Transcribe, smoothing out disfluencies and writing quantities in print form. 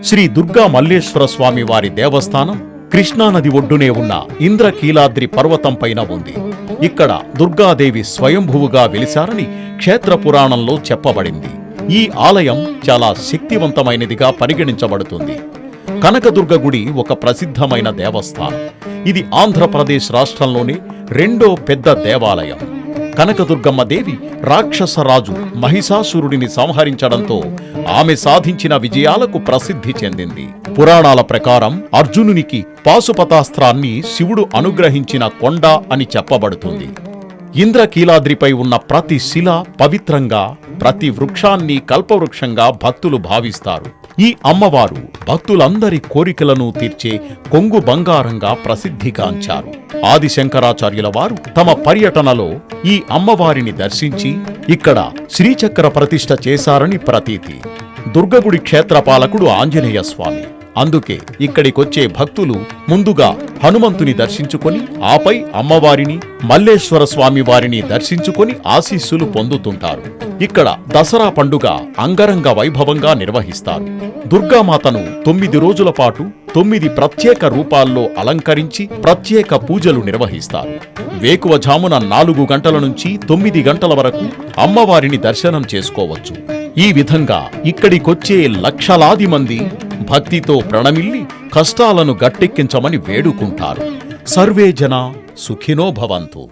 శ్రీ దుర్గా మల్లేశ్వర స్వామి వారి దేవస్థానం కృష్ణానది ఒడ్డునే ఉన్న ఇంద్రకీలాద్రి పర్వతం పైన ఉంది. ఇక్కడ దుర్గాదేవి స్వయంభువుగా వెలిశారని క్షేత్ర పురాణంలో చెప్పబడింది. ఈ ఆలయం చాలా శక్తివంతమైనదిగా పరిగణించబడుతుంది. కనకదుర్గ గుడి ఒక ప్రసిద్ధమైన దేవస్థానం. ఇది ఆంధ్రప్రదేశ్ రాష్ట్రంలోని రెండో పెద్ద దేవాలయం. కనకదుర్గమ్మ దేవి రాక్షసరాజు మహిషాసురుడిని సంహరించడంతో ఆమె సాధించిన విజయాలకు ప్రసిద్ధి చెందింది. పురాణాల ప్రకారం అర్జునునికి పాశుపతాస్త్రాన్ని శివుడు అనుగ్రహించిన కొండ అని చెప్పబడుతుంది. ఇంద్రకీలాద్రిపై ఉన్న ప్రతి శిల పవిత్రంగా, ప్రతి వృక్షాన్ని కల్పవృక్షంగా భక్తులు భావిస్తారు. ఈ అమ్మవారు భక్తులందరి కోరికలను తీర్చే కొంగు బంగారంగా ప్రసిద్ధిగాంచారు. ఆదిశంకరాచార్యుల వారు తమ పర్యటనలో ఈ అమ్మవారిని దర్శించి ఇక్కడ శ్రీచక్ర ప్రతిష్ఠ చేశారని ప్రతీతి. దుర్గగుడి క్షేత్రపాలకుడు ఆంజనేయ స్వామి. అందుకే ఇక్కడికొచ్చే భక్తులు ముందుగా హనుమంతుని దర్శించుకొని ఆపై అమ్మవారిని, మల్లేశ్వర స్వామి వారిని దర్శించుకొని ఆశీస్సులు పొందుతుంటారు. ఇక్కడ దసరా పండుగ అంగరంగ వైభవంగా నిర్వహిస్తారు. దుర్గామాతను 9 రోజుల పాటు 9 ప్రత్యేక రూపాల్లో అలంకరించి ప్రత్యేక పూజలు నిర్వహిస్తారు. వేకువజామున 4 గంటల నుంచి 9 గంటల వరకు అమ్మవారిని దర్శనం చేసుకోవచ్చు. ఈ విధంగా ఇక్కడికొచ్చే లక్షలాది మంది భక్తితో ప్రణమిల్లి కష్టాలను గట్టెక్కించమని వేడుకుంటారు. సర్వే జనా సుఖినో భవంతు.